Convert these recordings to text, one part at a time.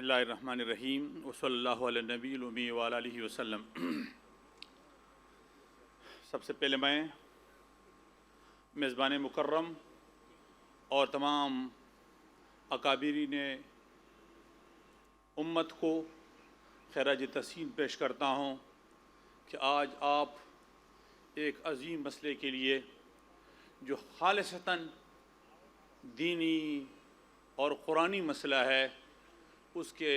اللہ الرحمن الرحیم وصلی اللہ علیہ نبی الامی وعلی آلہ وسلم۔ سب سے پہلے میں میزبان مکرم اور تمام اکابرین امت کو خراج تحسین پیش کرتا ہوں کہ آج آپ ایک عظیم مسئلے کے لیے جو خالصتاً دینی اور قرآنی مسئلہ ہے اس کے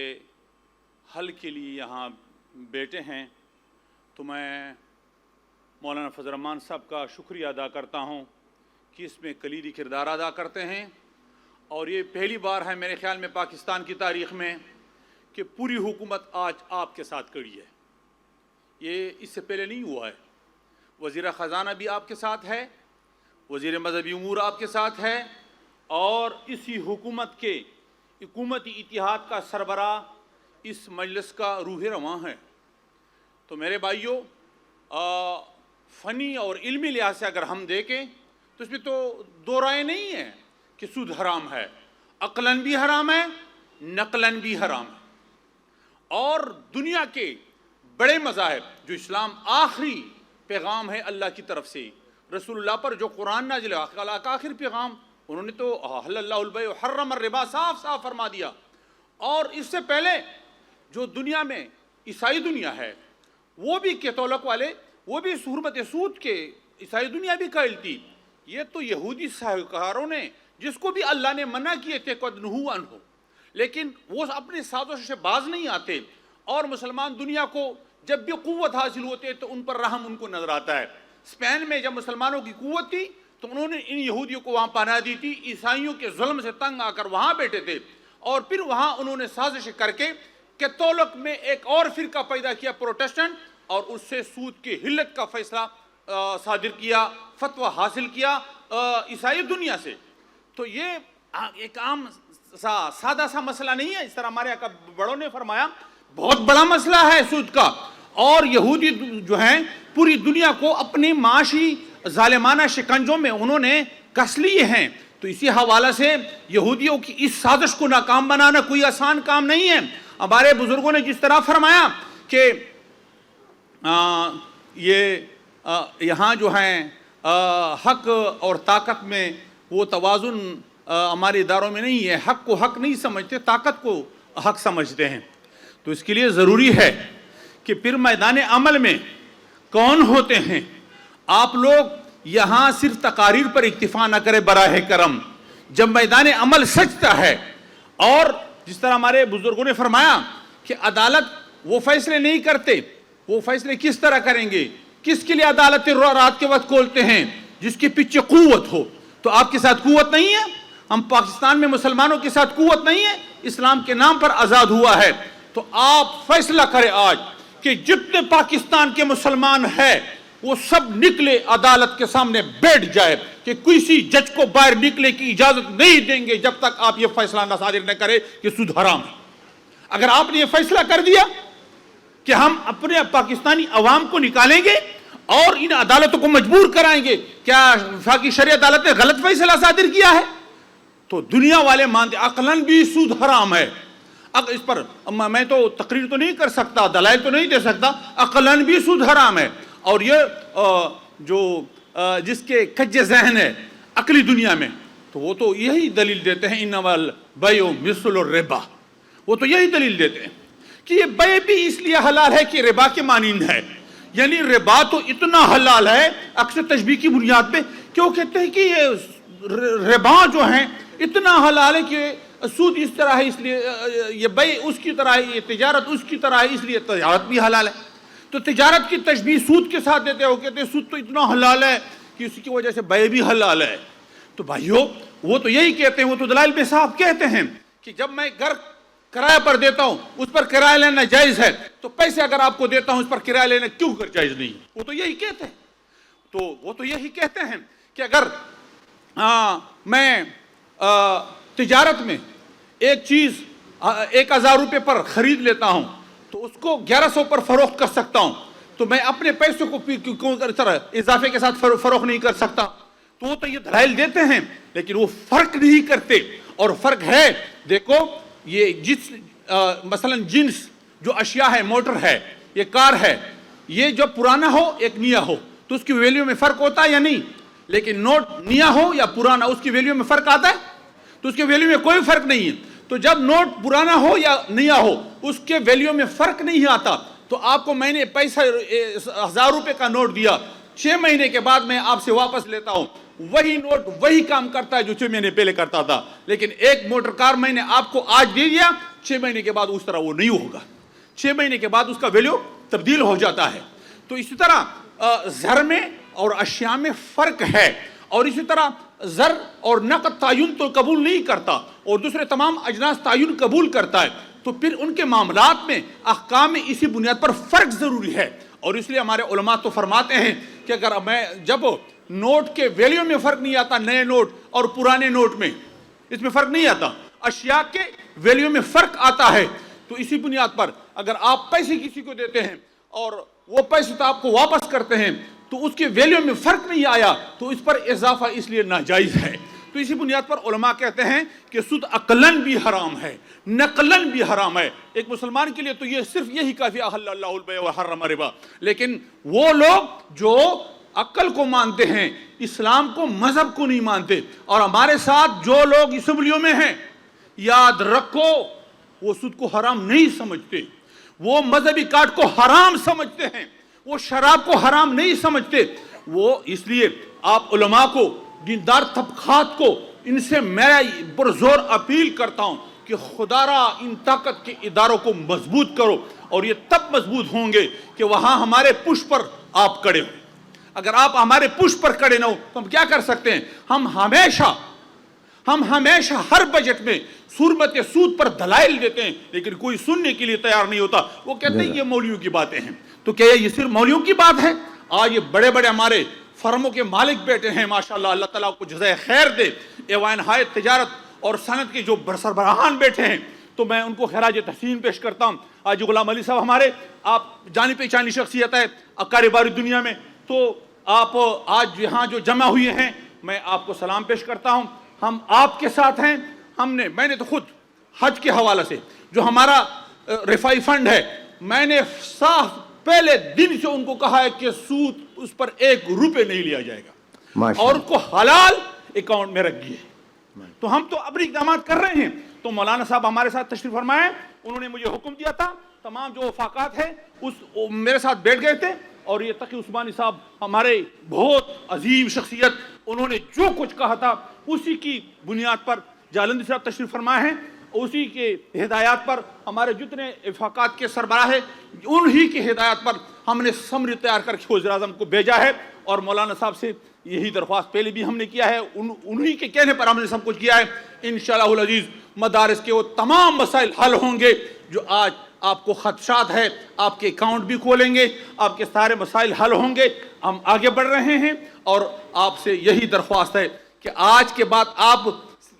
حل کے لیے یہاں بیٹھے ہیں، تو میں مولانا فضل الرحمان صاحب کا شکریہ ادا کرتا ہوں کہ اس میں کلیدی کردار ادا کرتے ہیں، اور یہ پہلی بار ہے میرے خیال میں پاکستان کی تاریخ میں کہ پوری حکومت آج آپ کے ساتھ کھڑی ہے۔ یہ اس سے پہلے نہیں ہوا ہے۔ وزیر خزانہ بھی آپ کے ساتھ ہے، وزیر مذہبی امور آپ کے ساتھ ہے، اور اسی حکومت کے حکومتی اتحاد کا سربراہ اس مجلس کا روح رواں ہے۔ تو میرے بھائیوں، فنی اور علمی لحاظ سے اگر ہم دیکھیں تو اس میں تو دو رائے نہیں ہے کہ سود حرام ہے، عقلاً بھی حرام ہے، نقلاً بھی حرام ہے۔ اور دنیا کے بڑے مذاہب جو اسلام آخری پیغام ہے اللہ کی طرف سے، رسول اللہ پر جو قرآن نازل ہے کا آخر پیغام، انہوں نے تو حل اللہ البیع وحرم الربا صاف صاف فرما دیا۔ اور اس سے پہلے جو دنیا میں عیسائی دنیا ہے، وہ بھی کیتھولک والے، وہ بھی حرمت سود کے عیسائی دنیا بھی قائل تھی۔ یہ تو یہودی ساہوکاروں نے، جس کو بھی اللہ نے منع کیے تھے قد نہوا عنہ، لیکن وہ اپنے سازش سے باز نہیں آتے، اور مسلمان دنیا کو جب بھی قوت حاصل ہوتے ہیں تو ان پر رحم ان کو نظر آتا ہے۔ اسپین میں جب مسلمانوں کی قوت تھی تو انہوں نے ان یہودیوں کو وہاں پناہ دی تھی، عیسائیوں کے ظلم سے تنگ آ کر وہاں بیٹھے تھے، اور پھر وہاں انہوں نے سازش کر کے کیتھولک میں ایک اور فرقہ پیدا کیا، پروٹسٹنٹ، اور اس سے سود کی حلت کا فیصلہ صادر کیا، فتویٰ حاصل کیا عیسائی دنیا سے۔ تو یہ ایک عام سادہ سا مسئلہ نہیں ہے، اس طرح ہمارے بڑوں نے فرمایا بہت بڑا مسئلہ ہے سود کا، اور یہودی جو ہیں پوری دنیا کو اپنی معاشی ظالمانہ شکنجوں میں انہوں نے کس لیے ہیں۔ تو اسی حوالے سے یہودیوں کی اس سازش کو ناکام بنانا کوئی آسان کام نہیں ہے۔ ہمارے بزرگوں نے جس طرح فرمایا کہ یہاں جو ہیں حق اور طاقت میں وہ توازن ہمارے اداروں میں نہیں ہے، حق کو حق نہیں سمجھتے، طاقت کو حق سمجھتے ہیں۔ تو اس کے لیے ضروری ہے کہ پھر میدان عمل میں کون ہوتے ہیں۔ آپ لوگ یہاں صرف تقاریر پر اکتفا نہ کرے براہ کرم، جب میدان عمل سچتا ہے، اور جس طرح ہمارے بزرگوں نے فرمایا کہ عدالت وہ فیصلے نہیں کرتے، وہ فیصلے کس طرح کریں گے، کس کے لیے عدالت رات کے وقت کھولتے ہیں، جس کے پیچھے قوت ہو۔ تو آپ کے ساتھ قوت نہیں ہے، ہم پاکستان میں مسلمانوں کے ساتھ قوت نہیں ہے، اسلام کے نام پر آزاد ہوا ہے۔ تو آپ فیصلہ کریں آج کہ جتنے پاکستان کے مسلمان ہیں وہ سب نکلے عدالت کے سامنے بیٹھ جائے کہ کسی جج کو باہر نکلے کی اجازت نہیں دیں گے جب تک آپ یہ فیصلہ نہ صادر نہ کرے کہ سود حرام ہے۔ اگر آپ نے یہ فیصلہ کر دیا کہ ہم اپنے پاکستانی عوام کو نکالیں گے اور ان عدالتوں کو مجبور کرائیں گے، کیا وفاقی شرعی عدالت نے غلط فیصلہ صادر کیا ہے؟ تو دنیا والے مانتے عقلاً بھی سود حرام ہے۔ اس پر میں تو تقریر تو نہیں کر سکتا، دلائل تو نہیں دے سکتا، عقلاً بھی سود حرام ہے۔ اور یہ جو جس کے کج ذہن ہے عقلی دنیا میں، تو وہ تو یہی دلیل دیتے ہیں انما البیع مثل الربا، وہ تو یہی دلیل دیتے ہیں کہ یہ بیع بھی اس لیے حلال ہے کہ ربا کے مانند ہے۔ یعنی ربا تو اتنا حلال ہے اکثر تشبیہ کی بنیاد پہ کہ وہ کہتے ہیں کہ یہ ربا جو ہیں اتنا حلال ہے کہ سود اس طرح ہے، اس لیے یہ بیع اس کی طرح ہے، یہ تجارت اس کی طرح ہے، اس لیے تجارت بھی حلال ہے۔ تو تجارت کی تشبیہ سود کے ساتھ دیتے ہو، کہتے ہیں سود تو اتنا حلال ہے کہ اس کی وجہ سے بیع بھی حلال ہے۔ تو بھائیو، وہ تو یہی کہتے ہیں، وہ تو دلائل میں صاحب کہتے ہیں کہ جب میں گھر کرایہ پر دیتا ہوں اس پر کرایہ لینا جائز ہے، تو پیسے اگر آپ کو دیتا ہوں اس پر کرایہ لینا کیوں کر جائز نہیں؟ وہ تو یہی کہتے ہیں۔ تو وہ تو یہی کہتے ہیں کہ اگر میں تجارت میں ایک چیز 1000 روپے پر خرید لیتا ہوں تو اس کو 1100 پر فروخت کر سکتا ہوں، تو میں اپنے پیسوں کو کیوں اضافے کے ساتھ فروخت نہیں کر سکتا؟ تو وہ تو یہ دلائل دیتے ہیں، لیکن وہ فرق نہیں کرتے، اور فرق ہے۔ دیکھو یہ جس مثلاً جنس جو اشیاء ہے، موٹر ہے، یہ کار ہے، یہ جو پرانا ہو ایک نیا ہو تو اس کی ویلیو میں فرق ہوتا ہے یا نہیں؟ لیکن نوٹ نیا ہو یا پرانا اس کی ویلیو میں فرق آتا ہے؟ تو اس کے ویلیو میں کوئی فرق نہیں ہے. تو جب نوٹ پرانا ہو یا نیا ہو اس کے ویلیو میں فرق نہیں آتا. تو آپ کو میں نے پیسہ 1000 روپے کا نوٹ دیا، 6 مہینے کے بعد میں آپ سے واپس لیتا ہوں، وہی نوٹ وہی کام کرتا ہے جو 6 مہینے پہلے کرتا تھا. لیکن ایک موٹر کار میں نے آپ کو آج دے دیا، 6 مہینے کے بعد اس طرح وہ نہیں ہوگا، 6 مہینے کے بعد اس کا ویلیو تبدیل ہو جاتا ہے. تو اسی طرح زر میں اور اشیاء میں فرق ہے. اور اسی طرح زر اور نقد تعین تو قبول نہیں کرتا اور دوسرے تمام اجناس تعین قبول کرتا ہے. تو پھر ان کے معاملات میں احکام میں اسی بنیاد پر فرق ضروری ہے. اور اس لیے ہمارے علماء تو فرماتے ہیں کہ اگر جب نوٹ کے ویلیو میں فرق نہیں آتا، نئے نوٹ اور پرانے نوٹ میں اس میں فرق نہیں آتا، اشیاء کے ویلیو میں فرق آتا ہے، تو اسی بنیاد پر اگر آپ پیسے کسی کو دیتے ہیں اور وہ پیسے تو آپ کو واپس کرتے ہیں تو اس کے ویلیو میں فرق نہیں آیا تو اس پر اضافہ اس لیے ناجائز ہے. تو اسی بنیاد پر علماء کہتے ہیں کہ سود عقلاً بھی حرام ہے، نقلاً بھی حرام ہے. ایک مسلمان کے لیے تو یہ صرف یہی کافی احل اللہ البیع وحرم الربا. لیکن وہ لوگ جو عقل کو مانتے ہیں، اسلام کو، مذہب کو نہیں مانتے، اور ہمارے ساتھ جو لوگ اسمبلیوں میں ہیں، یاد رکھو وہ سود کو حرام نہیں سمجھتے، وہ مذہبی کارڈ کو حرام سمجھتے ہیں، وہ شراب کو حرام نہیں سمجھتے. وہ اس لیے آپ علماء کو، دیندار طبقات کو، ان سے میں پرزور اپیل کرتا ہوں کہ خدا را ان طاقت کے اداروں کو مضبوط کرو. اور یہ تب مضبوط ہوں گے کہ وہاں ہمارے پشت پر آپ کھڑے ہو. اگر آپ ہمارے پشت پر کھڑے نہ ہو تو ہم کیا کر سکتے ہیں؟ ہم ہمیشہ ہر بجٹ میں صورت سود پر دلائل دیتے ہیں لیکن کوئی سننے کے لیے تیار نہیں ہوتا. وہ کہتے ہیں یہ مولویوں کی باتیں ہیں. تو کیا یہ صرف مولویوں کی بات ہے؟ آج یہ بڑے بڑے ہمارے فرموں کے مالک بیٹے ہیں، ماشاءاللہ، اللہ تعالیٰ کو جزائے خیر دے. ایوان ہائے تجارت اور صنعت کے جو سربراہان بیٹھے ہیں تو میں ان کو خراج تحسین پیش کرتا ہوں. آج غلام علی صاحب ہمارے، آپ جانی پہچانی شخصیت ہے اکارباری دنیا میں، تو آپ آج یہاں جو جمع ہوئے ہیں میں آپ کو سلام پیش کرتا ہوں. ہم آپ کے ساتھ ہیں. میں نے تو خود حج کے حوالے سے جو ہمارا رفائی فنڈ ہے، میں نے صاف پہلے دن سے ان کو کہا ہے کہ سود اس پر 1 روپے نہیں لیا جائے گا اور اس کو حلال اکاؤنٹ میں رکھیے. تو ہم تو اپنے اقدامات کر رہے ہیں. تو مولانا صاحب ہمارے ساتھ تشریف فرمائے، انہوں نے مجھے حکم دیا تھا، تمام جو وفاقات ہیں میرے ساتھ بیٹھ گئے تھے. اور یہ تقی عثمانی صاحب ہمارے بہت عظیم شخصیت، انہوں نے جو کچھ کہا تھا اسی کی بنیاد پر جالندی صاحب تشریف فرمائے ہیں، اسی کے ہدایات پر ہمارے جتنے وفاقات کے سربراہ ہیں انہی کی ہدایات پر ہم نے سمری تیار کر کے وزیر اعظم کو بھیجا ہے. اور مولانا صاحب سے یہی درخواست پہلے بھی ہم نے کیا ہے، انہی کے کہنے پر ہم نے سب کچھ کیا ہے. انشاءاللہ العزیز مدارس کے وہ تمام مسائل حل ہوں گے جو آج آپ کو خدشات ہے. آپ کے اکاؤنٹ بھی کھولیں گے، آپ کے سارے مسائل حل ہوں گے. ہم آگے بڑھ رہے ہیں اور آپ سے یہی درخواست ہے کہ آج کے بعد آپ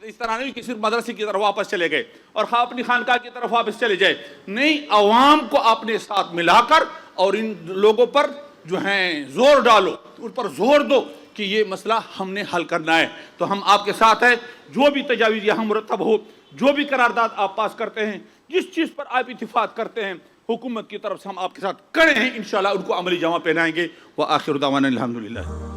اس طرح نہیں کہ صرف مدرسے کی طرف واپس چلے گئے اور اپنی خانقاہ کی طرف واپس چلے جائے. نہیں، عوام کو اپنے ساتھ ملا کر اور ان لوگوں پر جو ہیں زور ڈالو، ان پر زور دو کہ یہ مسئلہ ہم نے حل کرنا ہے. تو ہم آپ کے ساتھ ہیں. جو بھی تجاویز یہاں مرتب ہو، جو بھی قرارداد آپ پاس کرتے ہیں، جس چیز پر آپ اتفاق کرتے ہیں، حکومت کی طرف سے ہم آپ کے ساتھ کھڑے ہیں. انشاءاللہ ان کو عملی جامہ پہنائیں گے. وآخر دعوانا الحمدللہ.